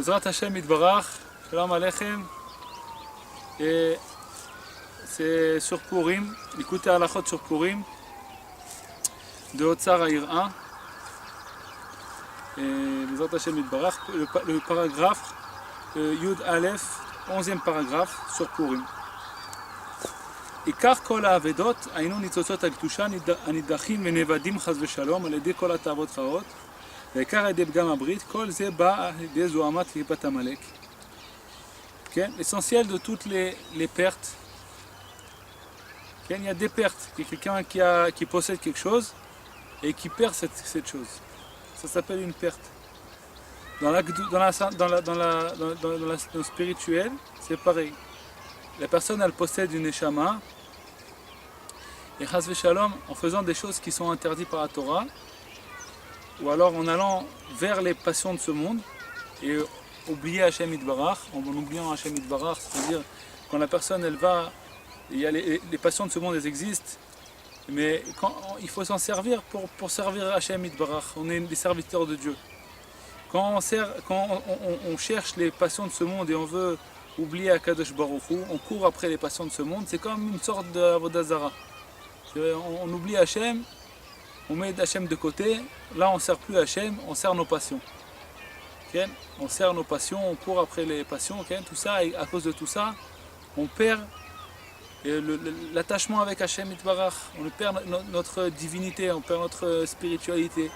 Bezrat Hashem Itbarach, Shalom Aleichem. Et c'est sur Purim, écoutez Halachot sur Purim, de Otsar à Ir 1. Et Bezrat Hashem Itbarach, le paragraphe Yud Aleph, 11e paragraphe sur Purim. עיקר כל האבדות היינו ניצוצות הקדושה הנידחים ונבדים חס ושלום על ידי כל התאוות חרות, ועיקר על ידי פגם הברית, כל זה בא על ידי זוהמת קליפת עמלק. כן? L'essentiel de toutes les pertes, il y a des pertes, il y a quelqu'un qui possède quelque chose et qui perd cette chose. Ça s'appelle une perte. Dans le spirituel, c'est pareil. La personne, elle possède une neshama, et chas v'shalom, en faisant des choses qui sont interdites par la Torah, ou alors en allant vers les passions de ce monde, et oublier Hashem Itbarach, en oubliant Hashem Itbarach, c'est-à-dire quand la personne, elle va, il y a les passions de ce monde, elles existent, mais il faut s'en servir pour servir Hashem Itbarach, on est des serviteurs de Dieu. Quand on cherche les passions de ce monde et on veut oublier Akadosh Baruch Hu, on court après les passions de ce monde, c'est comme une sorte d'Avodah Zara. On oublie Hachem, on met Hachem de côté, là on ne sert plus Hachem, on sert nos passions. Okay? On sert nos passions, on court après les passions, okay? Tout ça, et à cause de tout ça, on perd l'attachement avec Hachem Itbarach, on perd notre divinité, on perd notre spiritualité.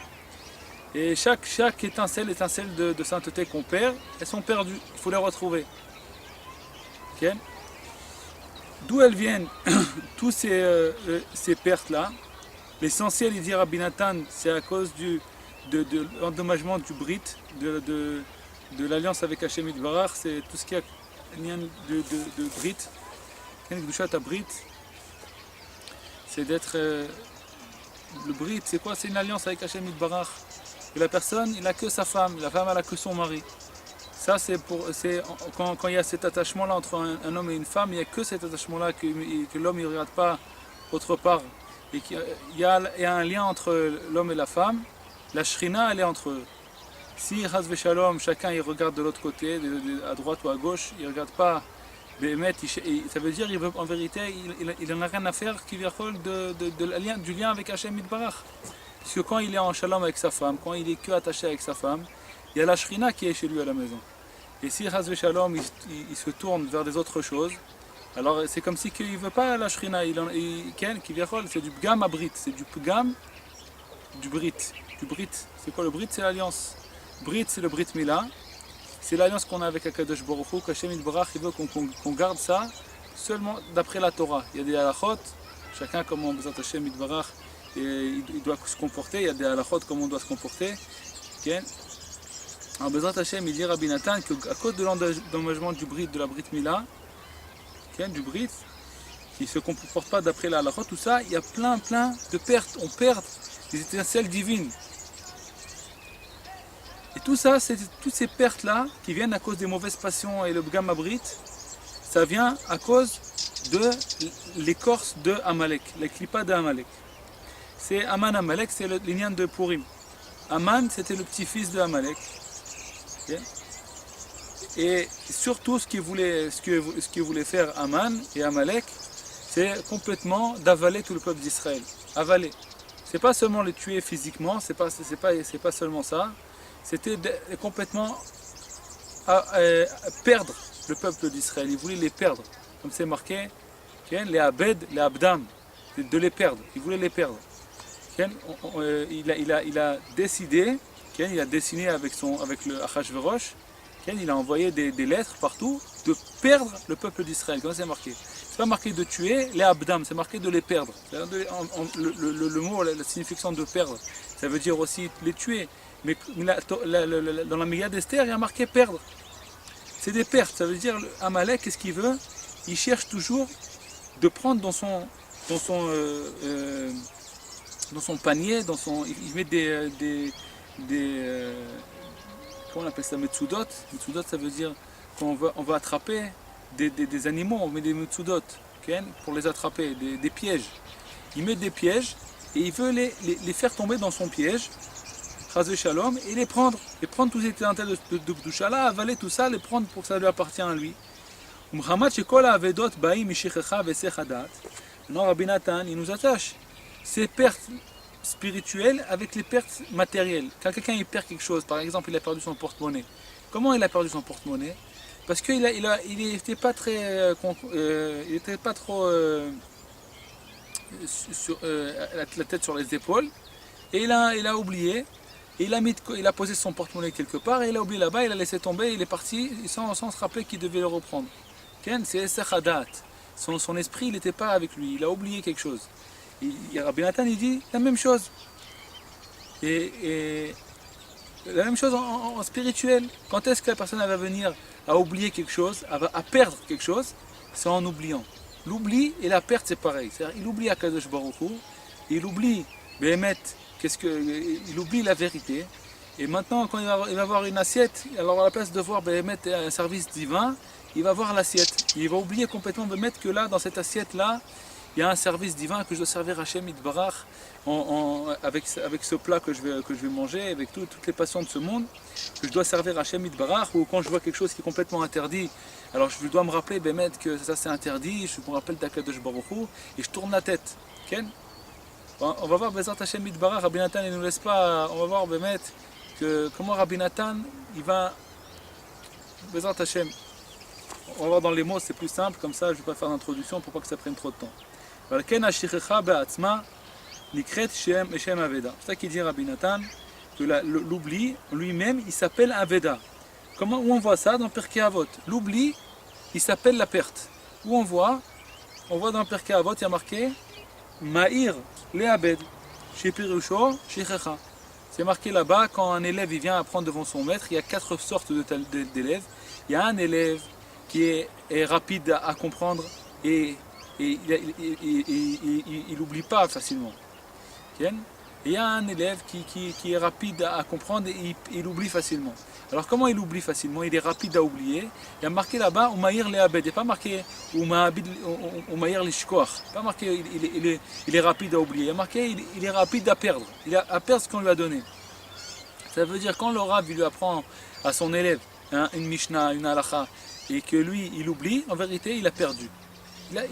Et chaque étincelle de sainteté qu'on perd, elles sont perdues, il faut les retrouver. Okay? D'où elles viennent tous ces pertes-là. L'essentiel, il dit Rabbi Nathan, c'est à cause de l'endommagement du Brit, de l'alliance avec Hashem Itbarach, c'est tout ce qui a lien de Brit. Brit, c'est d'être... le Brit, c'est quoi? C'est une alliance avec Hashem Itbarach. Et la personne, il n'a que sa femme, la femme, elle n'a que son mari. Ça, quand il y a cet attachement-là entre un homme et une femme, il n'y a que cet attachement-là que l'homme ne regarde pas autre part. Et qu'il y a un lien entre l'homme et la femme, la shrina, elle est entre eux. Si, chas v'shalom, chacun il regarde de l'autre côté, à droite ou à gauche, il ne regarde pas, ça veut dire en vérité, il n'en a rien à faire du lien avec Hashem Itbarach. Parce que quand il est en shalom avec sa femme, quand il est que attaché avec sa femme, il y a la shrina qui est chez lui à la maison. Et si chas v'shalom, il se tourne vers des autres choses, alors c'est comme si il ne veut pas la shrina, c'est du pgam à brit, c'est du pgam du brit. C'est quoi le brit? C'est l'alliance. Brit, c'est le brit mila, c'est l'alliance qu'on a avec Akadosh Baruch Hu, qu'Hashem Itbarach, il veut qu'on garde ça seulement d'après la Torah. Il y a des halachot, chacun comment Hashem Itbarach il doit se comporter, il y a des halachot comment on doit se comporter. Okay? Alors Bezrat Hashem, il dit Rabbi Nathan qu'à cause de l'endommagement du Brit, de la Brit Mila, okay, du Brit, qui ne se comporte pas d'après la halachot, tout ça, il y a plein de pertes. On perd des étincelles divines. Et tout ça, toutes ces pertes-là, qui viennent à cause des mauvaises passions et le Bgam Brit, ça vient à cause de l'écorce de Amalek, la clipa de Amalek. C'est Aman Amalek, c'est l'ignan de Purim. Aman, c'était le petit-fils de Amalek. Okay. Et surtout, ce qu'il voulait faire Aman et Amalek, c'est complètement d'avaler tout le peuple d'Israël. Avaler. C'est pas seulement les tuer physiquement, c'est pas seulement ça. C'était complètement perdre le peuple d'Israël. Il voulait les perdre. Comme c'est marqué, les Abed, les Abdam, de les perdre. Il voulait les perdre. Il a décidé, il a dessiné avec le Achashverosh, il a envoyé des lettres partout, de perdre le peuple d'Israël. Comme c'est marqué. C'est pas marqué de tuer les Abdam, c'est marqué de les perdre. Le mot, la signification de perdre, ça veut dire aussi les tuer. Mais dans la Megillah d'Esther, il y a marqué perdre. C'est des pertes, ça veut dire Amalek, qu'est-ce qu'il veut? Il cherche toujours de prendre dans son panier, il met des comment on appelle ça, Metsudot. Metsudot, ça veut dire qu'on va attraper des animaux, on met des Metsudot, okay, pour les attraper, des pièges. Il met des pièges et il veut les faire tomber dans son piège. Chazé Shalom, et les prendre tous ces étincelles de Kedusha là, avaler tout ça, les prendre pour que ça lui appartient à lui. Muhammad Shekol Avedot Baim Mishichecha Vesechadat. Non, Rabbi Nathan, il nous attache ces pertes spirituelles avec les pertes matérielles. Quand quelqu'un il perd quelque chose, par exemple, il a perdu son porte-monnaie. Comment il a perdu son porte-monnaie? Parce qu'il n'était pas très, il était pas trop la tête sur les épaules, et il a oublié. Et il a posé son porte-monnaie quelque part, et il a oublié là-bas, il a laissé tomber, il est parti sans se rappeler qu'il devait le reprendre. C'est Essechadat. Son esprit, il n'était pas avec lui, il a oublié quelque chose. Et Rabbi Nathan, il dit la même chose. Et la même chose en spirituel. Quand est-ce que la personne va venir à oublier quelque chose, à perdre quelque chose? C'est en oubliant. L'oubli et la perte, c'est pareil. C'est-à-dire, il oublie Akadosh Baruch Hu, il oublie Behemet, il oublie la vérité. Et maintenant, quand il va voir une assiette, alors à la place de voir Behemet un service divin, il va voir l'assiette. Il va oublier complètement Behemet que là, dans cette assiette-là, il y a un service divin que je dois servir Hachem Yitbarach avec ce plat que je vais manger, avec toutes les passions de ce monde, que je dois servir Hachem Yitbarach, ou quand je vois quelque chose qui est complètement interdit, alors je dois me rappeler Behemet que ça c'est interdit, je me rappelle d'Akadosh Baruch Hu, et je tourne la tête. Okay? On va voir Bezrat Hachem Yitbarach, Rabbi Nathan il ne nous laisse pas, on va voir Behemet comment Rabbi Nathan il va Bezrat Hachem. On va voir dans les mots, c'est plus simple, comme ça je ne vais pas faire d'introduction pour pas que ça prenne trop de temps. C'est ça qu'il dit Rabbi Nathan, que l'oubli lui-même il s'appelle Aveda. Où on voit ça? Dans Pirkei Avot. L'oubli il s'appelle la perte. Où on voit dans Pirkei Avot, il y a marqué Ma'ir le'abed, chez Pirusho, chez Checha. C'est marqué là-bas, quand un élève il vient apprendre devant son maître, il y a 4 sortes d'élèves. Il y a un élève qui est rapide à comprendre et il n'oublie pas facilement. Et il y a un élève qui est rapide à comprendre et il oublie facilement. Alors comment il oublie facilement? Il est rapide à oublier. Il y a marqué là-bas Umaïr le'abed. Il n'est pas marqué Umaïr le'shkoach. Pas marqué il est rapide à oublier. Il y a marqué il est rapide à perdre. Il a à perdre ce qu'on lui a donné. Ça veut dire quand le Rav lui apprend à son élève une Mishnah, une Halacha, et que lui il oublie, en vérité il a perdu. Ça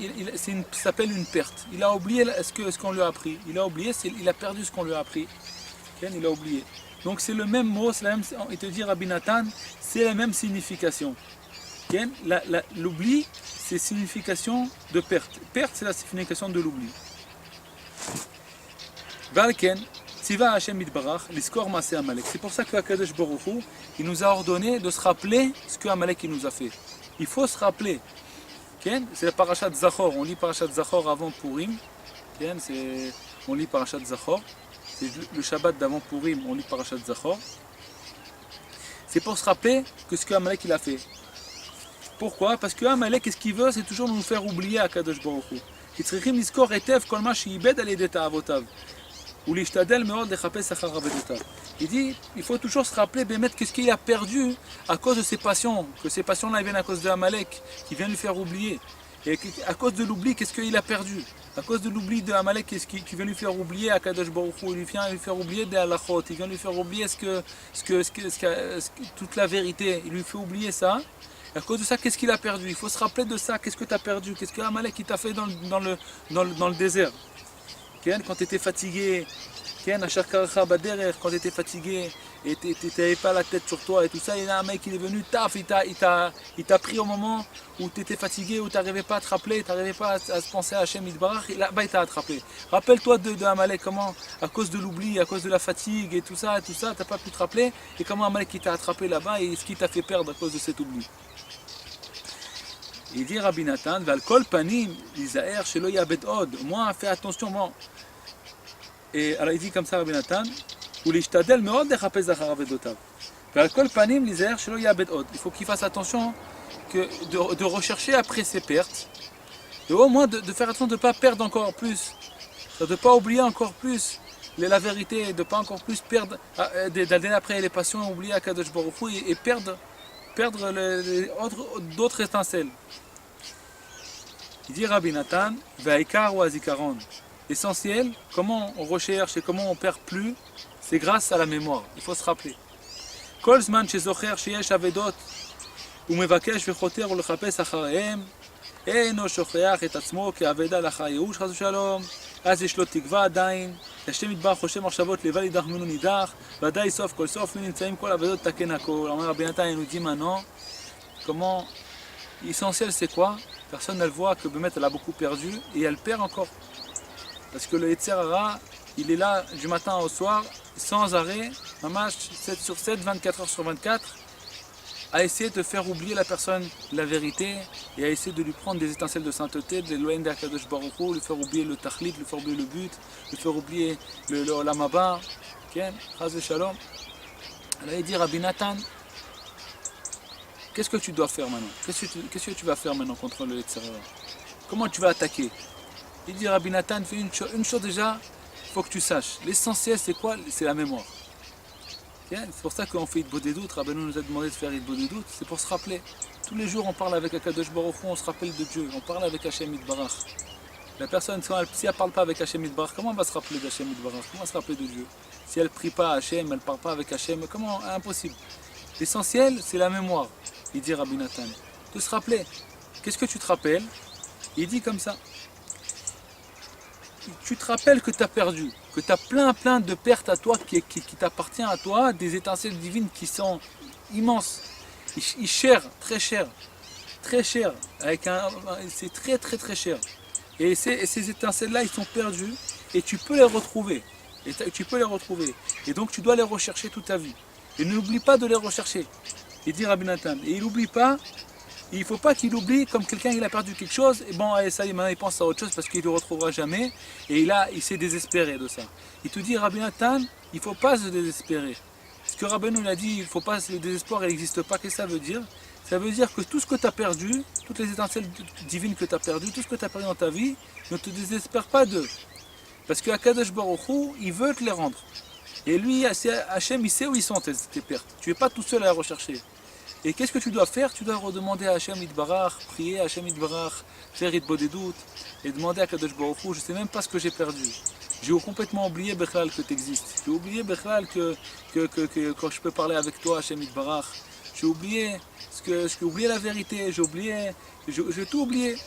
s'appelle une perte. Il a oublié ce qu'on lui a appris. Il a oublié, il a perdu ce qu'on lui a appris. Il a oublié. Donc c'est le même mot, il te dit Rabbi Nathan, c'est la même signification. L'oubli, c'est signification de perte. Perte, c'est la signification de l'oubli. Valken, Tziva Hashem Yitbarach, l'Iskor Maaseh Amalek. C'est pour ça que Akadosh Baruch Hu, il nous a ordonné de se rappeler ce que Amalek nous a fait. Il faut se rappeler. C'est la parashat Zachor. On lit parashat Zachor avant Purim. On lit parashat Zachor. C'est le Shabbat d'avant Purim, on lit parashat Zachor. C'est pour se rappeler que ce qu'Amalek il a fait. Pourquoi? Parce que Amalek, qu'est-ce qu'il veut? C'est toujours nous faire oublier Akadosh Baruch Hu. Il dit, il faut toujours se rappeler, qu'est-ce qu'il a perdu à cause de ses passions, que ces passions-là viennent à cause de Amalek, qui vient lui faire oublier. Et à cause de l'oubli, qu'est-ce qu'il a perdu? À cause de l'oubli de Amalek, qu'est-ce qui vient lui faire oublier à Kadosh Baruch Hu? Il vient lui faire oublier des halachot, il vient lui faire oublier toute la vérité, il lui fait oublier ça. Et à cause de ça, qu'est-ce qu'il a perdu? Il faut se rappeler de ça, qu'est-ce que tu as perdu? Qu'est-ce que Amalek t'a fait dans le désert? Quand tu étais fatigué, quand tu étais fatigué et tu n'avais pas la tête sur toi et tout ça, il y a un mec qui est venu, il t'a pris au moment où tu étais fatigué, où tu n'arrivais pas à te rappeler, tu n'arrivais pas à se penser à Hachem Yitbarach, et là-bas il t'a attrapé. Rappelle-toi de Amalek, comment, à cause de l'oubli, à cause de la fatigue et tout ça, tu n'as pas pu te rappeler, et comment Amalek t'a attrapé là-bas et ce qui t'a fait perdre à cause de cet oubli. Il dit Rabbi Nathan, Valkol panim, Isaer, Shelo Yabed Od. Moi, fais attention, moi. Et alors il dit comme ça Rabbi Nathan, il faut qu'il fasse attention de rechercher après ses pertes, et au moins de faire attention de ne pas perdre encore plus, de ne pas oublier encore plus la vérité, de ne pas encore plus perdre, d'aller après les passions, oublier Akadosh Baruch Hu et perdre d'autres étincelles. Il dit Rabbi Nathan, Ve'ikar ou Azikaron. L'essentiel, comment on recherche et comment on perd plus, C'est grâce à la mémoire, il faut se rappeler. כל זמן שזוכר שיש אבדות ומבקש וחותר ולחפש אחריהם, אינו שוכח את עצמו כאבדה לאחר ייאוש חס ושלום, אז יש לו תקווה עדיין, השם יתברך חושב מחשבות לבל יידח ממנו נידח, ודאי סוף כל סוף נמצאים כל אבדות תקן הכל. אומר רבי נתן, il nous dit maintenant comment l'essentiel c'est quoi? Personne elle voit que Bémet elle a beaucoup perdu et elle perd encore. Parce que le Yetzer Hara, il est là du matin au soir, sans arrêt, mamash, 7 sur 7, 24 heures sur 24, à essayer de faire oublier la personne la vérité et à essayer de lui prendre des étincelles de sainteté, de l'éloigner d'Akadosh Baruch Hu, lui faire oublier le tachlit, lui faire oublier le but, lui faire oublier le Olam Haba. Ken, Chaz v'Shalom. Alors il dit Rabbi Nathan, qu'est-ce que tu dois faire maintenant? Qu'est-ce que tu vas faire maintenant contre le Yetzer Hara? Comment tu vas attaquer? Il dit Rabbi Nathan, fais une chose déjà, il faut que tu saches. L'essentiel c'est quoi? C'est la mémoire. C'est pour ça qu'on fait Hitbod Edut. Rabbeinu nous a demandé de faire Hitbod Edut. C'est pour se rappeler. Tous les jours on parle avec Akadosh Baruch Hu, on se rappelle de Dieu. On parle avec Hashem Yitbarach. La personne, si elle ne parle pas avec Hashem Yitbarach, comment elle va se rappeler d'Hashem Yitbarach? Comment elle va se rappeler de Dieu? Si elle ne prie pas à Hashem, elle ne parle pas avec Hashem, comment? Impossible. L'essentiel c'est la mémoire, il dit Rabbi Nathan. De se rappeler. Qu'est-ce que tu te rappelles? Il dit comme ça. Tu te rappelles que tu as perdu, que tu as plein de pertes à toi qui t'appartient à toi, des étincelles divines qui sont immenses, chères, très chères, c'est très cher. Et ces étincelles-là, ils sont perdus et tu peux les retrouver. Et donc tu dois les rechercher toute ta vie. Et n'oublie pas de les rechercher. Il dit Rabbi Nathan. Et il n'oublie pas. Il ne faut pas qu'il oublie comme quelqu'un il a perdu quelque chose, et bon ça y est, maintenant il pense à autre chose parce qu'il ne le retrouvera jamais, et il s'est désespéré de ça. Il te dit Rabbi Nathan, il ne faut pas se désespérer. Ce que Rabbeinu a dit, il ne faut pas, le désespoir il n'existe pas, qu'est-ce que ça veut dire? Ça veut dire que tout ce que tu as perdu, toutes les étincelles divines que tu as perdues, tout ce que tu as perdu dans ta vie, ne te désespère pas d'eux. Parce que Akadosh Baruch Hu, il veut te les rendre. Et lui, Hachem, il sait où ils sont tes pertes. Tu n'es pas tout seul à les rechercher. Et qu'est-ce que tu dois faire? Tu dois redemander à Hashem Yitbarach, prier à Hashem Yitbarach, faire Hitbod Edut, et demander à Kadosh Baruch Hu, je ne sais même pas ce que j'ai perdu. J'ai complètement oublié Bechlal que tu existes. J'ai oublié Bechlal que quand je peux parler avec toi, Hashem Yitbarach. J'ai oublié j'ai oublié la vérité, j'ai tout oublié.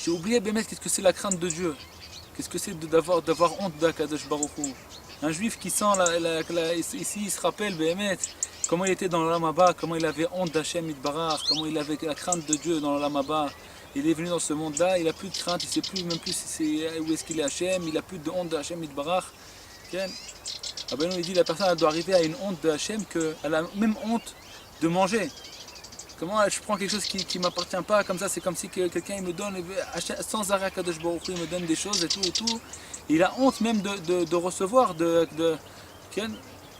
J'ai oublié, Bémet, qu'est-ce que c'est la crainte de Dieu? Qu'est-ce que c'est d'avoir honte d'Akadosh Baruch Hu? Un juif qui sent, ici il se rappelle, Bémet, comment il était dans l'Olam Haba, comment il avait honte d'Hashem Yitbarach, comment il avait la crainte de Dieu dans l'Olam Haba. Il est venu dans ce monde-là, il n'a plus de crainte, il ne sait plus même plus où est-ce qu'il est Hachem, il n'a plus de honte d'Hashem Yitbarach. Ben il dit la personne elle doit arriver à une honte de Hachem qu'elle a même honte de manger. Comment je prends quelque chose qui ne m'appartient pas, comme ça c'est comme si quelqu'un me donne, sans arrêt Kadosh Baruch Hu, il me donne des choses et tout. Il a honte même de recevoir,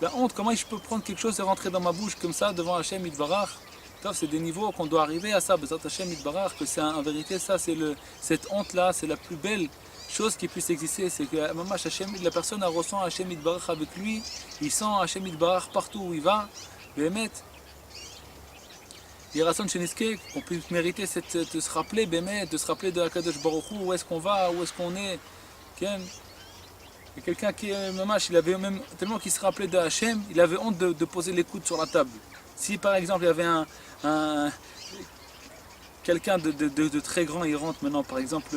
la honte, comment je peux prendre quelque chose et rentrer dans ma bouche comme ça devant Hachem Yitbarach. C'est des niveaux qu'on doit arriver à ça, Bezat Hachem Yitbarach, que c'est en vérité ça, cette honte-là, c'est la plus belle chose qui puisse exister, c'est que la personne elle ressent Hachem Yitbarach avec lui, il sent Hachem Yitbarach partout où il va, Bémet. Il y a raison de qu'on puisse mériter de se rappeler, Bémet, de se rappeler de Akadosh Baruch Hu, où est-ce qu'on va, où est-ce qu'on est. Il y a quelqu'un qui, il avait même, tellement qu'il se rappelait de Hachem, il avait honte de poser les coudes sur la table. Si par exemple il y avait quelqu'un de très grand, il rentre maintenant, par exemple,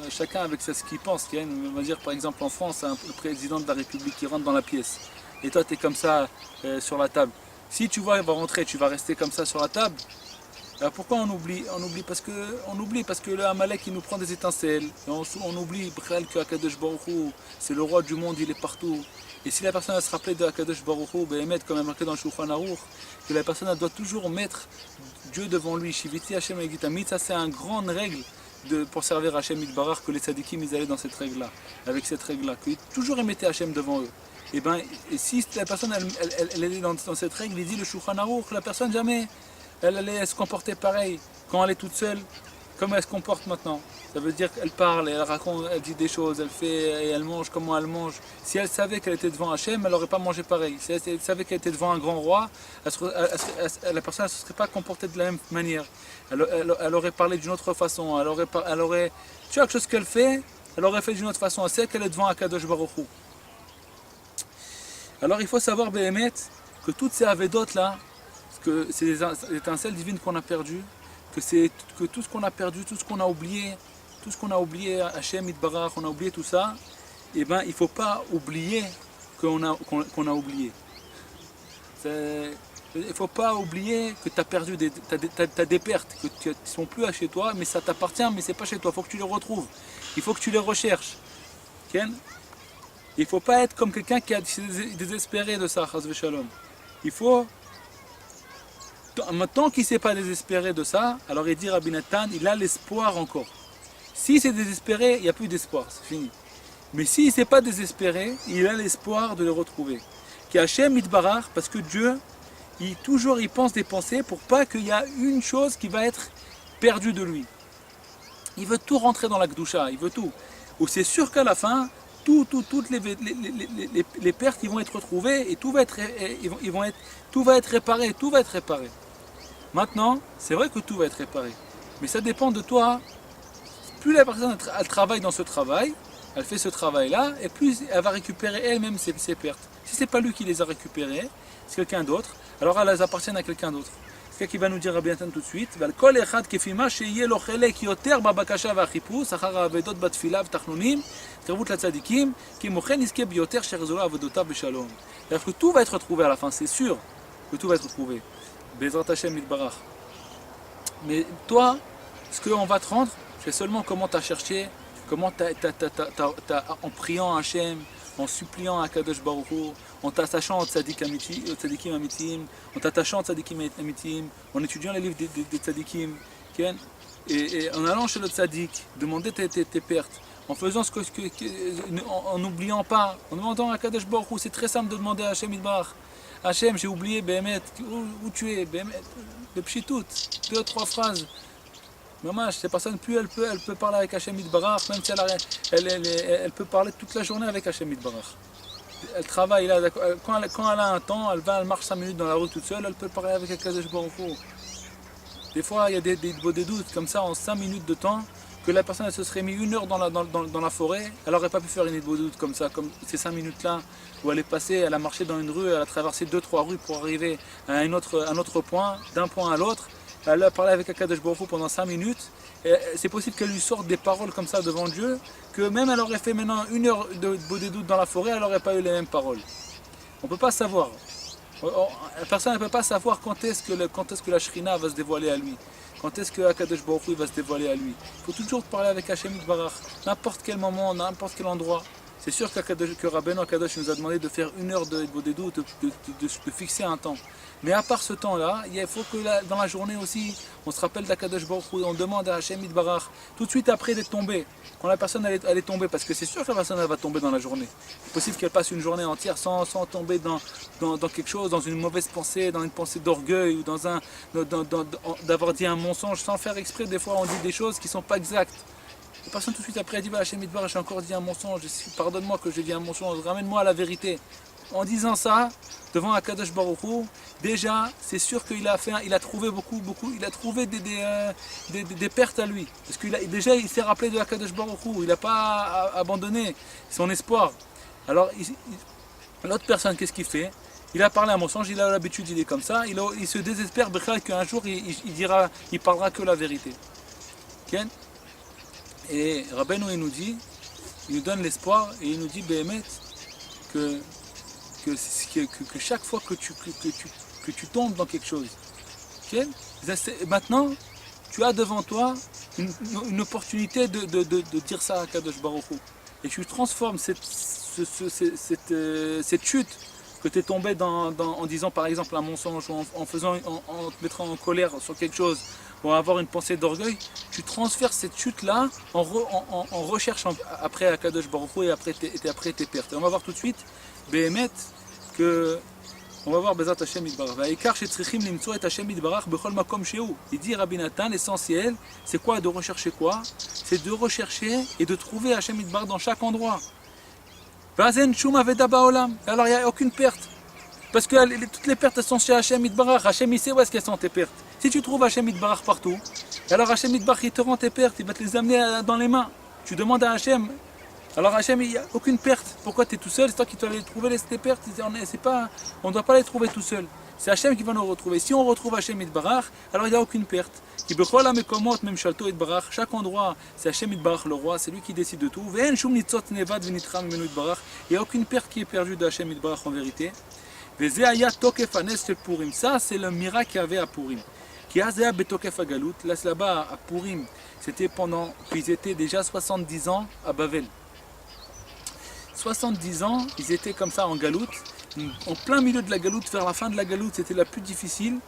chacun avec ce qu'il pense. On va dire par exemple en France, le président de la République qui rentre dans la pièce. Et toi tu es comme ça sur la table. Si tu vois il va rentrer, tu vas rester comme ça sur la table. Alors pourquoi on oublie parce que le Amalek il nous prend des étincelles. Et on oublie que Akadosh Baruch Hu, c'est le roi du monde, il est partout. Et si la personne elle se rappelait de Akadosh Baruch Hu, comme est marqué dans le Shulchan Aruch, que la personne elle doit toujours mettre Dieu devant lui. Shiviti Hashem Egitamit, ça c'est une grande règle pour servir Hashem Yitbarach, que les tzadikim ils allaient dans cette règle-là, avec cette règle-là, qu'ils toujours ils mettaient Hashem devant eux. Et si la personne elle est dans cette règle, il dit le Shulchan Aruch, la personne jamais elle allait se comporter pareil quand elle est toute seule, comme elle se comporte maintenant. Ça veut dire qu'elle parle, elle raconte, elle dit des choses, elle fait et elle mange comment elle mange. Si elle savait qu'elle était devant Hachem, elle n'aurait pas mangé pareil. Si elle savait qu'elle était devant un grand roi, la personne ne se serait pas comportée de la même manière. Elle aurait parlé d'une autre façon. Elle aurait chaque chose qu'elle fait, elle aurait fait d'une autre façon. Elle sait qu'elle est devant Akadosh Baruch Hu. Alors il faut savoir, Béhémet, que toutes ces avédotes là, que c'est des étincelles divines qu'on a perdues, que tout ce qu'on a perdu, tout ce qu'on a oublié, Hachem Itbarach, on a oublié tout ça, et ben il ne faut pas oublier qu'on a oublié. Il ne faut pas oublier que tu as perdu des pertes, que tu ne sont plus chez toi, mais ça t'appartient, mais c'est pas chez toi, il faut que tu les retrouves, il faut que tu les recherches. Ken? Il ne faut pas être comme quelqu'un qui a désespéré de ça, Chas v'Shalom. Il faut, tant qu'il ne s'est pas désespéré de ça, alors il dit Rabbi Nathan, il a l'espoir encore. Si c'est désespéré, il n'y a plus d'espoir, c'est fini. Mais s'il ne s'est pas désespéré, il a l'espoir de le retrouver. Qui Hachem Itbarach, parce que Dieu, il pense des pensées pour pas qu'il y a une chose qui va être perdue de lui. Il veut tout rentrer dans la Kedusha, il veut tout. Ou c'est sûr qu'à la fin, toutes les pertes ils vont être retrouvées et tout va être réparé, tout va être réparé. Maintenant, c'est vrai que tout va être réparé, mais ça dépend de toi. Plus la personne elle travaille dans ce travail, elle fait ce travail-là, et plus elle va récupérer elle-même ses pertes. Si c'est pas lui qui les a récupérées, c'est quelqu'un d'autre, alors elles appartiennent à quelqu'un d'autre. C'est quelqu'un qui va nous dire Rabbi Nathan tout de suite. Kol echad kefima sheyeh lo chelek yoter babakasha v'achipus achar ha'avedot batfila v'tachnunim tervut latzadikim ki mochen iske biyoter sherezola avodotav b'shalom. C'est-à-dire que tout va être retrouvé à la fin, c'est sûr que tout va être retrouvé. Bezrat Hashem Itbarach. Mais toi, ce qu'on va te rendre, c'est seulement comment tu as cherché, comment en priant à Hachem, en suppliant à Kadosh Baruch Hu, en t'attachant aux tzadikim amitim, en t'attachant aux tzadikim amitim, en étudiant les livres des tzadikim, et en allant chez le tzadik, demander tes pertes, en faisant en n'oubliant pas, en demandant à Kadosh Baruch Hu, c'est très simple de demander à Hachem Itbarach. Hachem, j'ai oublié, Béhémet, où tu es, Béhémet, le pchitout, 2-3 phrases. Dommage, cette personne, plus elle peut parler avec Hachem Itbarach, même si elle peut parler toute la journée avec Hachem Itbarach. Elle travaille, là, quand elle a un temps, elle marche 5 minutes dans la rue toute seule, elle peut parler avec Kadosh Baruch Hu. Des fois, il y a des doutes, comme ça, en 5 minutes de temps, que la personne elle se serait mis 1 heure dans la forêt, elle n'aurait pas pu faire une doute comme ça, comme ces 5 minutes-là, où elle est passée, elle a marché dans une rue, elle a traversé 2-3 rues pour arriver à un autre point, d'un point à l'autre. Elle a parlé avec Akadosh Baruch Hu pendant 5 minutes. C'est possible qu'elle lui sorte des paroles comme ça devant Dieu, que même elle aurait fait maintenant 1 heure de doute dans la forêt, elle n'aurait pas eu les mêmes paroles. On ne peut pas savoir. La personne ne peut pas savoir quand est-ce que la Shrina va se dévoiler à lui. Quand est-ce que Akadosh Baruch Hu va se dévoiler à lui. Il faut toujours parler avec Hachem Itbarach, n'importe quel moment, n'importe quel endroit. C'est sûr que Rabbeinu Akadosh nous a demandé de faire 1 heure de doute, de fixer un temps. Mais à part ce temps-là, il faut que dans la journée aussi, on se rappelle d'Akadosh Baruch Hu, on demande à Hachem Itbarach, tout de suite après d'être tombée, quand la personne elle est tombée, parce que c'est sûr que la personne elle va tomber dans la journée. C'est possible qu'elle passe une journée entière sans tomber dans quelque chose, dans une mauvaise pensée, dans une pensée d'orgueil, ou d'avoir dit un mensonge sans faire exprès. Des fois on dit des choses qui ne sont pas exactes. La personne tout de suite après elle dit Hachem Itbarach, j'ai encore dit un mensonge, pardonne-moi que j'ai dit un mensonge, ramène-moi à la vérité. En disant ça, devant Akadosh Baruch Hu, déjà, c'est sûr qu'il a trouvé il a trouvé des pertes à lui. Parce qu'il s'est rappelé de Akadosh Baruch Hu, il n'a pas abandonné son espoir. Alors, l'autre personne, qu'est-ce qu'il fait? Il a parlé un mensonge, il a l'habitude, il est comme ça, il se désespère qu'un jour, il parlera que la vérité. Okay? Et Rabbeinu, il nous donne l'espoir, et il nous dit, Béhémet, que chaque fois que tu tombes dans quelque chose, okay? Maintenant tu as devant toi une opportunité de dire ça à Kadosh Baruch Hu, et tu transformes cette chute que tu es tombé en disant par exemple un mensonge, ou en te mettant en colère sur quelque chose, ou avoir une pensée d'orgueil, tu transfères cette chute là en recherche après à Kadosh Baruch Hu, et après tes pertes. Et on va voir tout de suite Béhémet, on va voir Bezrat Hashem Itbarach. Il dit Rabbi Nathan, l'essentiel, c'est quoi? De rechercher quoi? C'est de rechercher et de trouver Hashem Itbarach dans chaque endroit. Alors il n'y a aucune perte. Parce que toutes les pertes elles sont chez Hashem Itbarach. Hashem il sait où est-ce qu'elles sont tes pertes. Si tu trouves Hashem Itbarach partout, alors Hashem Itbarach il te rend tes pertes, il va te les amener dans les mains. Tu demandes à Hashem Alors Hachem, il n'y a aucune perte. Pourquoi tu es tout seul? C'est toi qui dois les trouver, tes pertes. On ne doit pas les trouver tout seul. C'est Hachem qui va nous retrouver. Si on retrouve Hachem Yitbarach, alors il n'y a aucune perte. Chaque endroit, c'est Hachem Yitbarach le roi, c'est lui qui décide de tout. Il n'y a aucune perte qui est perdue de Hachem Yitbarach en vérité. Ça, c'est le miracle qu'il y avait à Purim. Là-bas, à Purim, c'était pendant qu'ils étaient déjà 70 ans à Bavel. 70 ans, ils étaient comme ça en galoute. En plein milieu de la galoute, vers la fin de la galoute, c'était la plus difficile.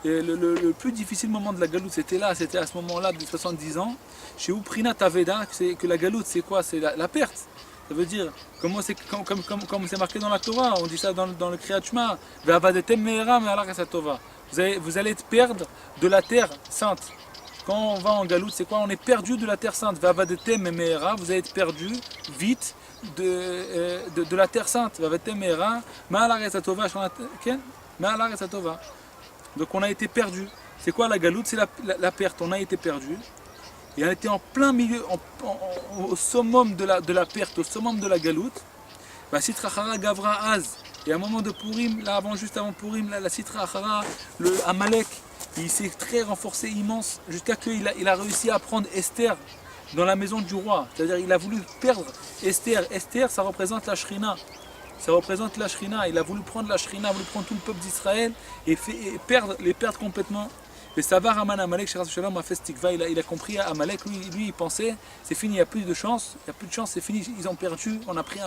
Et le plus difficile moment de la galoute, c'était à ce moment-là, de 70 ans. Chez Uprina Taveda, que la galoute, c'est quoi? C'est la perte. Ça veut dire, comme c'est marqué dans la Torah, on dit ça dans le Kriyat Shema, vous allez être perdre de la terre sainte. Quand on va en galoute, c'est quoi? On est perdu de la terre sainte. Vous allez être perdu vite de la terre sainte. Donc on a été perdu. C'est quoi la galoute? C'est la perte. On a été perdu. Et on était en plein milieu, au summum de la perte, au summum de la galoute. Sitra Achara Gavra Az. Et à un moment de Purim, là juste avant Purim, la Sitra Achara, le Amalek, il s'est très renforcé, immense, jusqu'à qu'il a réussi à prendre Esther dans la maison du roi. C'est-à-dire il a voulu perdre Esther. Esther, ça représente la Shrina. Ça représente la Shrina. Il a voulu prendre la Shrina, voulu prendre tout le peuple d'Israël et les perdre complètement. Et Savar Aman Amalek, Sheras Shalom a fait Stikva, il a compris à Amalek, lui il pensait, c'est fini, il n'y a plus de chance, c'est fini, ils ont perdu, on a pris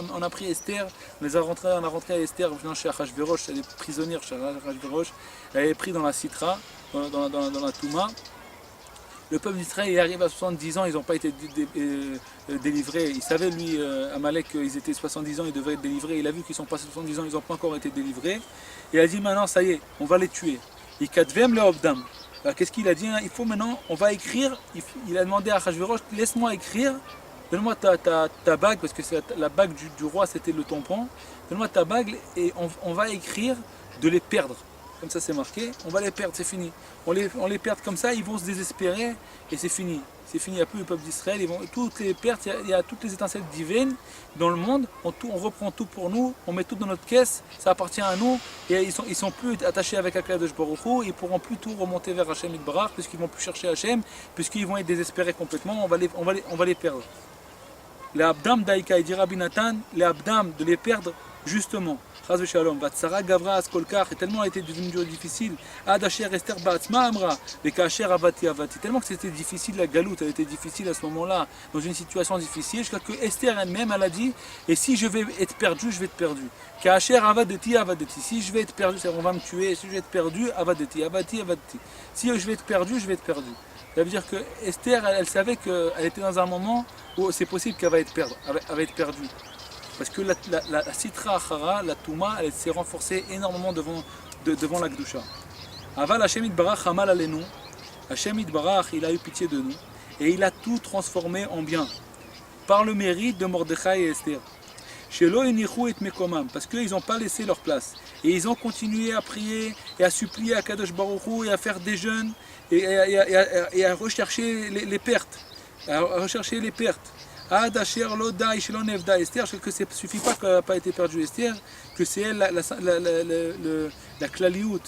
Esther, on a rentré à Esther, venant chez Achashverosh, elle est prisonnière chez Achashverosh, elle est prise dans la Sitra, dans la Touma. Le peuple d'Israël, il arrive à 70 ans, ils n'ont pas été délivrés. Il savait, lui, Amalek, qu'ils étaient 70 ans, ils devaient être délivrés. Il a vu qu'ils sont passés 70 ans, ils n'ont pas encore été délivrés. Et il a dit maintenant, ça y est, on va les tuer. Il kadvem le obdam. Qu'est-ce qu'il a dit? Il faut maintenant, on va écrire. Il a demandé à Achashverosh, laisse-moi écrire, donne-moi ta bague, parce que la bague du roi c'était le tampon. Donne-moi ta bague et on va écrire de les perdre. Comme ça c'est marqué, on va les perdre, c'est fini. On les perd comme ça, ils vont se désespérer et c'est fini. C'est fini, il n'y a plus le peuple d'Israël. Toutes les pertes, il y a toutes les étincelles divines dans le monde. On reprend tout pour nous, on met tout dans notre caisse, ça appartient à nous. Et ils sont plus attachés avec Akadosh Baruch Hu, ils ne pourront plus tout remonter vers Hachem Yitbarach, puisqu'ils ne vont plus chercher Hachem, puisqu'ils vont être désespérés complètement, on va les perdre. Les Abdam d'Aïka, il dit Rabbi Nathan, les Abdam de les perdre justement. Chaz v'shalom, Vatsara Gavra Askolkar, et tellement elle était devenue difficile. Ad Asher Esther Ba'atzma Amra, les Kacher Avati Avati. Tellement que c'était difficile, la galoute, elle était difficile à ce moment-là, dans une situation difficile, jusqu'à que Esther elle-même, elle a dit, et si je vais être perdu, je vais être perdu. Kacher Avadeti Avadeti. Si je vais être perdu, on va me tuer. Si je vais être perdu, Avadeti Avati Avati. Si je vais être perdu, je vais être perdu. Ça veut dire que Esther, elle savait qu'elle était dans un moment où c'est possible qu'elle va être perdue. Parce que la Sitra Achara, la Touma, elle s'est renforcée énormément devant la Gdusha. Aval Hashem Yitbarach Hamal Alenu, Hashem Yitbarach, il a eu pitié de nous et il a tout transformé en bien par le mérite de Mordechai et Esther. Shelo Enichu et Mekomam, parce qu'ils n'ont pas laissé leur place et ils ont continué à prier et à supplier à Kadosh Baruch Hu et à faire des jeûnes et à rechercher les pertes, Ad Asher Lo Dai Shelo Nevda Esther, que ça ne suffit pas qu'elle n'a pas été perdue Esther, que c'est elle la Klaliout,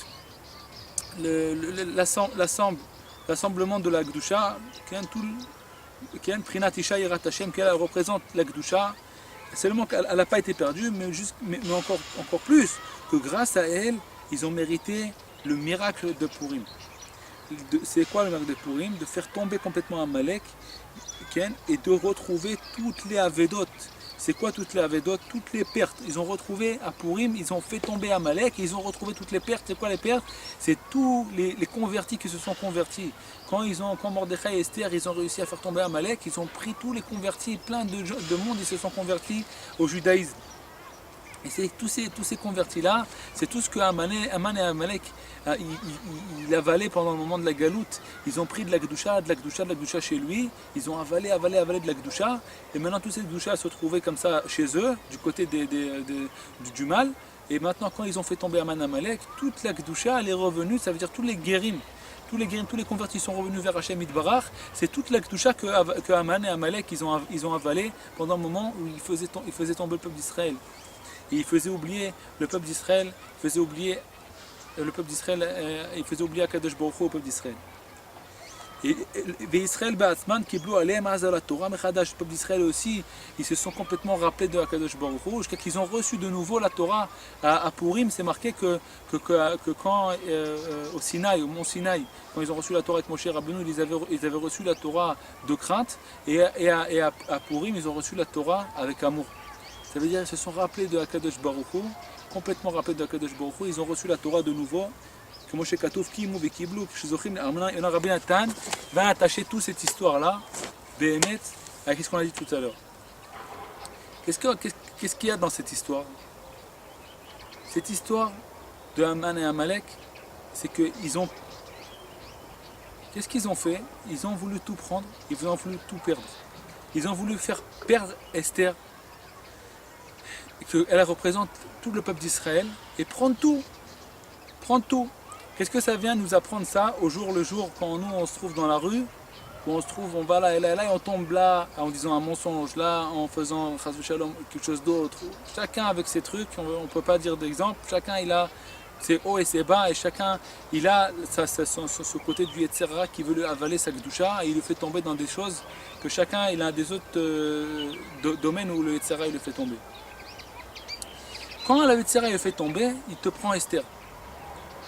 l'assemblement de la Gdusha, qui est Prinat Isha Yirat Hashem, qu'elle représente la Gdusha. Seulement qu'elle n'a pas été perdue, mais encore plus, que grâce à elle, ils ont mérité le miracle de Purim. C'est quoi le miracle de Purim? De faire tomber complètement Amalek et de retrouver toutes les Avedot. C'est quoi toutes les Avedot? Toutes les pertes. Ils ont retrouvé à Purim, ils ont fait tomber Amalek, et ils ont retrouvé toutes les pertes. C'est quoi les pertes? C'est tous les convertis qui se sont convertis. Quand Mordechai et Esther, ils ont réussi à faire tomber Amalek, ils ont pris tous les convertis, plein de monde, ils se sont convertis au judaïsme. Et c'est tous ces convertis-là, c'est tout ce que Aman et Amalek il avalait pendant le moment de la galoute. Ils ont pris de la Gdusha chez lui, ils ont avalé de la Gdusha, et maintenant tous ces Gdusha se trouvaient comme ça chez eux, du côté du mal. Et maintenant quand ils ont fait tomber Aman et Amalek, toute la Gdusha elle est revenue, ça veut dire tous les guérim, tous les convertis sont revenus vers Hachem Yitbarach, c'est toute la Kedusha que Haman et Amalek ils ont avalé pendant le moment où ils faisaient tomber le peuple d'Israël. Et ils faisaient oublier le peuple d'Israël, ils faisaient oublier Akadosh Baruch Hu au peuple d'Israël. Et Israël Ba'atzman Kiblu Aleim Azal Torah Mechadash, le peuple d'Israël aussi, ils se sont complètement rappelés de Akadosh Baruch Hu, jusqu'à qu'ils ont reçu de nouveau la Torah à Purim. C'est marqué que quand au Sinaï, au mont Sinaï, quand ils ont reçu la Torah avec Moshe Rabbeinu, ils avaient reçu la Torah de crainte, et à Purim, ils ont reçu la Torah avec amour. Ça veut dire qu'ils se sont rappelés de Akadosh Baruch Hu, complètement rappelés de Akadosh Baruch Hu, ils ont reçu la Torah de nouveau. Comme chez Katouf, Kimou, Bekiblou, Rabbi Nathan va attacher toute cette histoire-là, Béhémet, avec ce qu'on a dit tout à l'heure. Qu'est-ce qu'il y a dans cette histoire? Cette histoire de Haman et Amalek, c'est qu'ils ont. Qu'est-ce qu'ils ont fait? Ils ont voulu tout prendre, ils ont voulu tout perdre. Ils ont voulu faire perdre Esther, qu'elle représente tout le peuple d'Israël, et prendre tout. Prendre tout. Qu'est-ce que ça vient nous apprendre ça au jour le jour quand nous on se trouve dans la rue, où on se trouve, on va là et là et là et on tombe là en disant un mensonge, là en faisant quelque chose d'autre. Chacun avec ses trucs, on ne peut pas dire d'exemple, chacun il a ses hauts et ses bas et chacun il a ce côté du Yetzirah qui veut lui avaler sa Kedusha et il le fait tomber dans des choses que chacun il a des autres domaines où le Yetzirah il le fait tomber. Quand le Yetzirah il le fait tomber, il te prend Esther.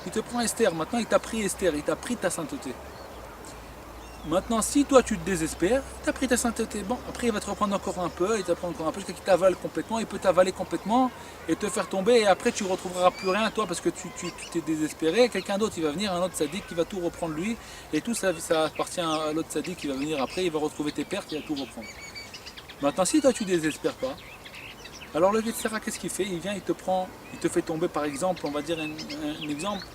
Il te prend Esther, maintenant il t'a pris Esther, il t'a pris ta sainteté. Maintenant, si toi tu te désespères, il t'a pris ta sainteté. Bon, après il va te reprendre encore un peu, il t'apprend encore un peu, jusqu'à qu'il t'avale complètement, il peut t'avaler complètement et te faire tomber, et après tu ne retrouveras plus rien toi parce que tu t'es désespéré. Quelqu'un d'autre, il va venir, un autre sadique qui va tout reprendre lui, et tout ça appartient à l'autre sadique qui va venir après, il va retrouver tes pertes, il va tout reprendre. Maintenant, si toi tu ne désespères pas, alors le Yetzirah, qu'est-ce qu'il fait? Il vient, il te fait tomber, par exemple, on va dire un exemple,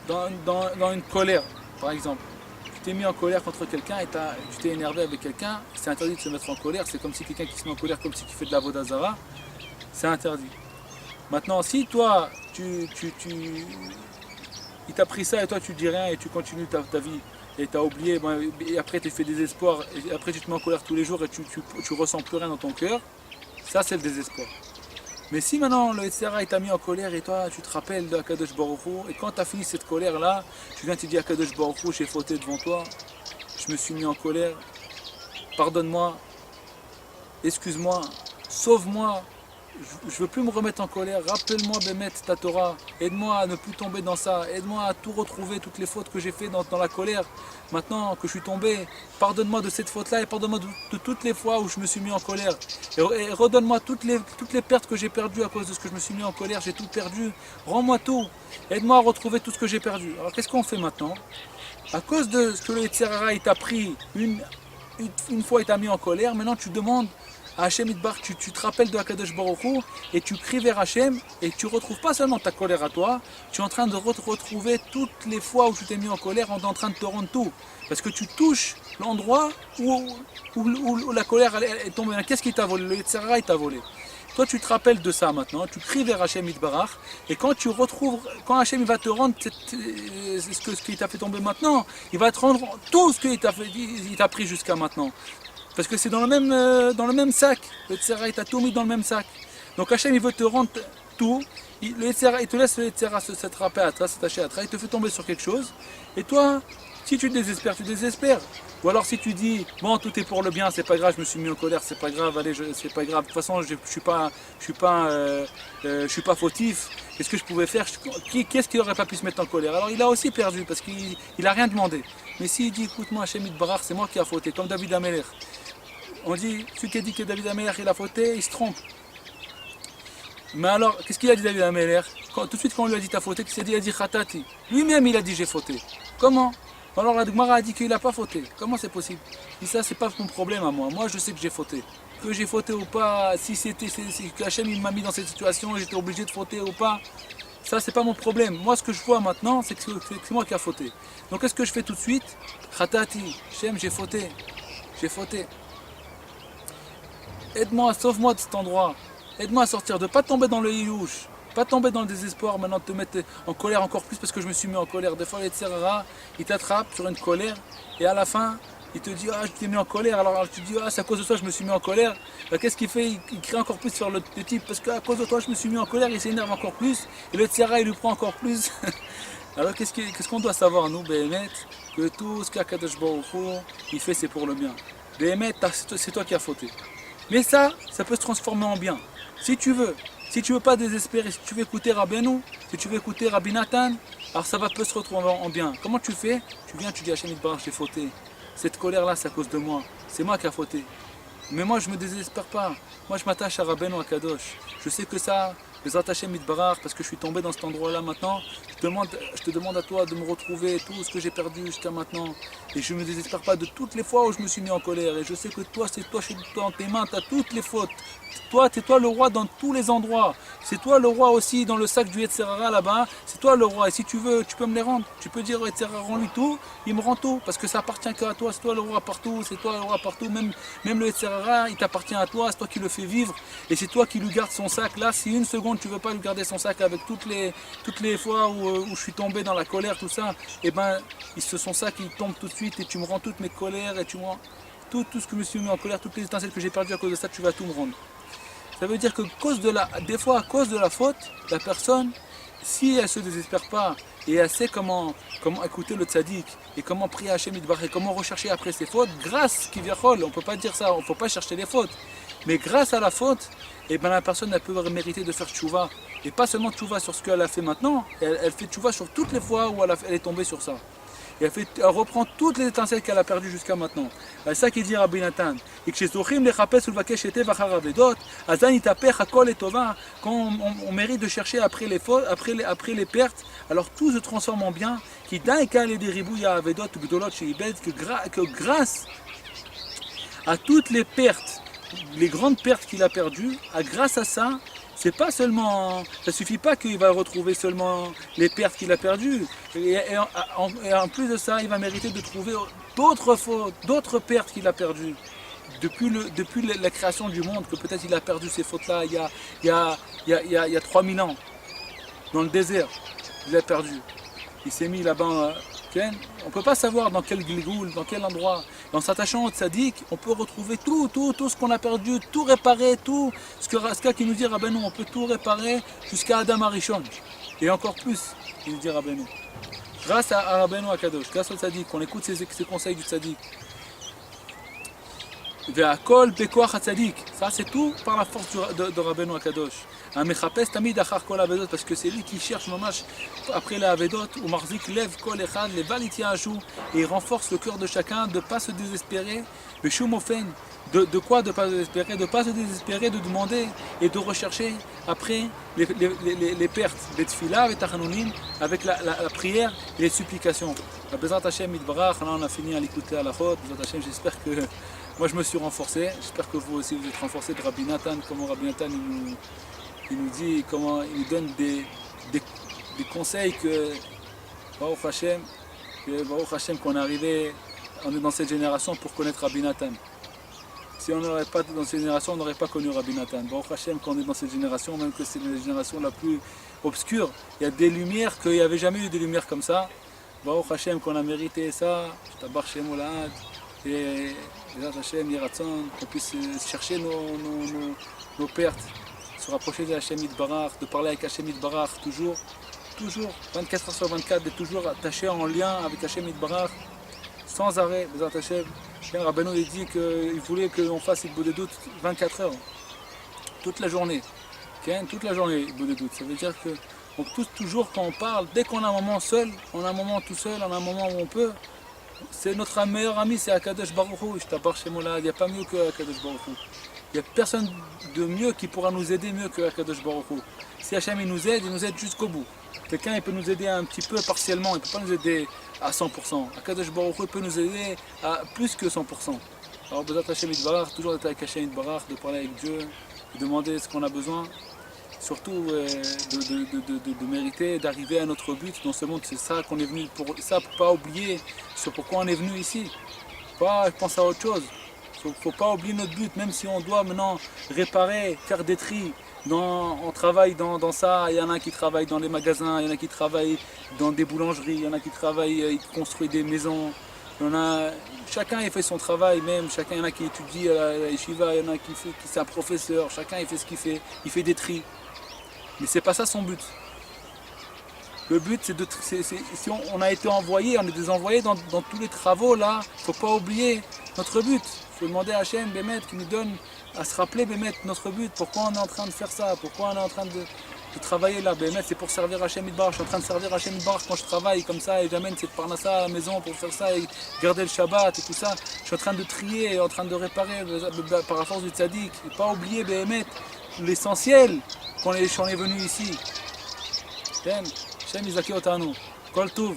dans une colère, par exemple. Tu t'es mis en colère contre quelqu'un et tu t'es énervé avec quelqu'un, c'est interdit de se mettre en colère, c'est comme si quelqu'un qui se met en colère comme si tu fais de la vodazara, c'est interdit. Maintenant, si toi, il t'a pris ça et toi tu dis rien et tu continues ta vie, et tu as oublié, et après tu fais des espoirs, et après tu te mets en colère tous les jours et tu ressens plus rien dans ton cœur, ça c'est le désespoir. Mais si maintenant le Yetzirah t'a mis en colère et toi tu te rappelles de Akadosh Baruch Hu, et quand tu as fini cette colère là, tu viens te dire Akadosh Baruch Hu, j'ai fauté devant toi, je me suis mis en colère, pardonne-moi, excuse-moi, sauve-moi, je ne veux plus me remettre en colère, rappelle-moi Bémet ta Torah, aide-moi à ne plus tomber dans ça, aide-moi à tout retrouver, toutes les fautes que j'ai faites dans la colère, maintenant que je suis tombé, pardonne-moi de cette faute-là et pardonne-moi de toutes les fois où je me suis mis en colère, et redonne-moi toutes les pertes que j'ai perdues à cause de ce que je me suis mis en colère, j'ai tout perdu, rends-moi tout, aide-moi à retrouver tout ce que j'ai perdu. Alors qu'est-ce qu'on fait maintenant? À cause de ce que le Yetzirah t'a pris, une fois il t'a mis en colère, maintenant tu demandes à Hachem Yitbarach, tu te rappelles de Akadosh Baruch Hu et tu cries vers Hachem et tu ne retrouves pas seulement ta colère à toi, tu es en train de retrouver toutes les fois où tu t'es mis en colère, on est en train de te rendre tout. Parce que tu touches l'endroit où la colère est tombée. Qu'est-ce qui t'a volé? Le Yetzirah il t'a volé. Toi tu te rappelles de ça maintenant, tu cries vers Hachem Yitbarach et quand Hachem va te rendre ce qu'il t'a fait tomber maintenant, il va te rendre tout ce qu'il t'a pris jusqu'à maintenant. Parce que c'est dans le même sac. Le Yetzirah il t'a tout mis dans le même sac. Donc Hachem il veut te rendre tout. Le Yetzirah, il te laisse le Yetzirah s'attraper à toi, s'attacher à toi, il te fait tomber sur quelque chose. Et toi, si tu désespères, tu désespères. Ou alors si tu dis, bon tout est pour le bien, c'est pas grave, je me suis mis en colère, c'est pas grave, allez, c'est pas grave. De toute façon, je suis pas fautif. Qu'est-ce que je pouvais faire? Qu'est-ce qui n'aurait pas pu se mettre en colère? Alors il a aussi perdu parce qu'il n'a rien demandé. Mais s'il dit, écoute-moi, Hachem Yitbarach, c'est moi qui a fauté, comme David Amelech. On dit, celui qui dit que David Amelech il a fauté, il se trompe. Mais alors, qu'est-ce qu'il a dit David Amelech? Tout de suite quand on lui a dit t'as fauté, qu'est-ce qu'il a dit? Il a dit Khatati. Lui-même il a dit j'ai fauté. Comment? Alors la Gemara a dit qu'il n'a pas fauté. Comment c'est possible? Et ça c'est pas mon problème à moi. Moi je sais que j'ai fauté. Que j'ai fauté ou pas, si que Hachem il m'a mis dans cette situation et j'étais obligé de fauter ou pas, ça c'est pas mon problème. Moi ce que je vois maintenant c'est que c'est moi qui a fauté. Donc qu'est-ce que je fais tout de suite? Khatati, Hachem j'ai fauté. J'ai fauté. Aide-moi, sauve-moi de cet endroit. Aide-moi à sortir, de ne pas tomber dans le hilouche. Pas tomber dans le désespoir, maintenant te mettre en colère encore plus parce que je me suis mis en colère. Des fois, les Yetzirah, il t'attrape sur une colère et à la fin, il te dit ah je t'ai mis en colère, alors tu dis ah c'est à cause de toi je me suis mis en colère. Qu'est-ce qu'il fait? Il crie encore plus sur le type parce qu'à cause de toi je me suis mis en colère, il s'énerve encore plus et le Yetzirah il lui prend encore plus. Alors qu'est-ce qu'on doit savoir nous, Béhémet? Que tout ce qu'Akadosh Baruch Hu, il fait c'est pour le bien. Béhémet, c'est toi qui as fauté. Mais ça peut se transformer en bien. Si tu veux pas désespérer, si tu veux écouter Rabbeinu, si tu veux écouter Rabbi Nathan, alors ça peut se retrouver en bien. Comment tu fais? Tu viens, tu dis Hachem Yitbarach, j'ai fauté. Cette colère-là, c'est à cause de moi. C'est moi qui ai fauté. Mais moi, je ne me désespère pas. Moi, je m'attache à Rabbeinu Akadosh. Je sais que ça, les Hachem Yitbarach, parce que je suis tombé dans cet endroit-là maintenant, je te demande à toi de me retrouver tout ce que j'ai perdu jusqu'à maintenant. Et je ne me désespère pas de toutes les fois où je me suis mis en colère. Et je sais que toi, c'est toi, dans tes mains, tu as toutes les fautes. C'est toi le roi dans tous les endroits. C'est toi le roi aussi dans le sac du Yetzirah là-bas. C'est toi le roi. Et si tu veux, tu peux me les rendre. Tu peux dire au Yetzirah, rends-lui tout. Il me rend tout. Parce que ça appartient qu'à toi. C'est toi le roi partout. C'est toi le roi partout. Même le Yetzirah, il t'appartient à toi. C'est toi qui le fais vivre. Et c'est toi qui lui gardes son sac. Là, si une seconde, tu ne veux pas lui garder son sac avec toutes les fois où je suis tombé dans la colère, tout ça, et ben, son sac, il tombe tout de suite et tu me rends toutes mes colères et tu me rends tout ce que je me suis mis en colère, toutes les étincelles que j'ai perdues à cause de ça, tu vas tout me rendre. Ça veut dire que des fois, à cause de la faute, la personne, si elle ne se désespère pas et elle sait comment écouter le tzaddik et comment prier à Hachem Yitbarach et comment rechercher après ses fautes, grâce Kivyachol, on ne peut pas dire ça, on ne faut pas chercher les fautes, mais grâce à la faute, et ben la personne elle peut mériter de faire tchouva. Et pas seulement tchouva sur ce qu'elle a fait maintenant, elle fait tchouva sur toutes les fois où elle est tombée sur ça. Et elle reprend toutes les étincelles qu'elle a perdues jusqu'à maintenant. C'est ça qu'il dit Rabbi Nathan. Quand on mérite de chercher après les fautes, après les pertes, alors tout se transforme en bien. Que grâce à toutes les pertes, les grandes pertes qu'il a perdues, grâce à ça, c'est pas seulement, ça suffit pas qu'il va retrouver seulement les pertes qu'il a perdues. Et en plus de ça, il va mériter de trouver d'autres fautes, d'autres pertes qu'il a perdues. Depuis la création du monde, que peut-être il a perdu ces fautes-là il y a 3000 ans, dans le désert, il a perdu. Il s'est mis là-bas. On ne peut pas savoir dans quel gilgoul, dans quel endroit. En s'attachant au tzaddik, on peut retrouver tout ce qu'on a perdu, tout réparer, tout ce que qui nous dit Rabbeinu, on peut tout réparer jusqu'à Adam Arishon. Et encore plus, il nous dit Rabbeinu. Grâce à Rabbeinu Akadosh, grâce au tzaddik, on écoute ses conseils du tzaddik. Ve'akol bekoach hatzadik. Ça c'est tout par la force de Rabbeinu Akadosh. Un mechapes tamid achar kol avedot, parce que c'est lui qui cherche mamash après les avedot, ou marzik lev kol echad leval itiashu, et il renforce le cœur de chacun de ne pas se désespérer. Beshum ofen. De quoi de ne pas se désespérer? De ne pas se désespérer, de demander et de rechercher après les pertes. Betfila, betachanonim, avec la prière et les supplications. Bezrat Hashem Yitbarach, là on a fini à l'écouter à la faute. Bezrat Hashem, j'espère que moi je me suis renforcé. J'espère que vous aussi vous êtes renforcés de Rabbi Nathan, comment Rabbi Nathan il nous dit, comment il nous donne des conseils que Baruch Hashem, qu'on est arrivé, on est dans cette génération pour connaître Rabbi Nathan. Si on n'aurait pas dans cette génération, on n'aurait pas connu Rabbi Nathan. Baruch Hashem, quand on est dans cette génération, même que c'est la génération la plus obscure, il y a des lumières qu'il n'y avait jamais eu de lumières comme ça. Baruch Hashem, qu'on a mérité ça, Tabar Shem Olad, et Bezrat Hashem, Yeratzon, qu'on puisse chercher nos pertes, se rapprocher de Hashem Yitbarach, de parler avec Hashem Yitbarach, toujours, 24 heures sur 24, d'être toujours attaché en lien avec Hashem Yitbarach, sans arrêt, Bezrat Hashem. Rabbeinu il dit qu'il voulait qu'on fasse Hitbodedut de doute 24 heures, toute la journée. Toute la journée Hitbodedut de doute. Ça veut dire que toujours quand on parle, dès qu'on a un moment seul, on a un moment tout seul, on a un moment où on peut. C'est notre meilleur ami, c'est Akadosh Baruch Hu. Il n'y a pas mieux que Akadosh Baruch Hu. Il n'y a personne de mieux qui pourra nous aider mieux que Akadosh Baruch Hu. Si Hachem il nous aide jusqu'au bout. Quelqu'un il peut nous aider un petit peu partiellement, il ne peut pas nous aider à 100%. Akadosh Baruch Hu peut nous aider à plus que 100%. Alors Bezrat Hashem Yitbarach, toujours d'être avec Hashem Yitbarach, de parler avec Dieu, de demander ce qu'on a besoin. Surtout de mériter, d'arriver à notre but dans ce monde. C'est ça qu'on est venu pour ça, pour ne pas oublier ce pourquoi on est venu ici. Pas penser à autre chose. Il ne faut pas oublier notre but, même si on doit maintenant réparer, faire des tris, on travaille dans ça, il y en a qui travaillent dans les magasins, il y en a qui travaillent dans des boulangeries, il y en a qui travaillent, ils construisent des maisons. Chacun il fait son travail même, chacun il y en a qui étudie à la yeshiva, il y en a qui c'est un professeur, chacun il fait ce qu'il fait, il fait des tris. Mais c'est pas ça son but. Le but c'est si on a été envoyé, on est des envoyés dans tous les travaux là, il ne faut pas oublier notre but. Il faut demander à Hachem, Bémet, qui nous donne à se rappeler Bémet, notre but, pourquoi on est en train de faire ça, pourquoi on est en train de travailler là, Bémet, c'est pour servir Hachem Idbar, je suis en train de servir Hachem Idbar quand je travaille comme ça et j'amène cette parnassa à la maison pour faire ça et garder le Shabbat et tout ça, je suis en train de trier, en train de réparer par la force du tzaddik, et pas oublier Bémet, l'essentiel quand on est venu ici. Hachem Izaki Otanu, Kol Tov.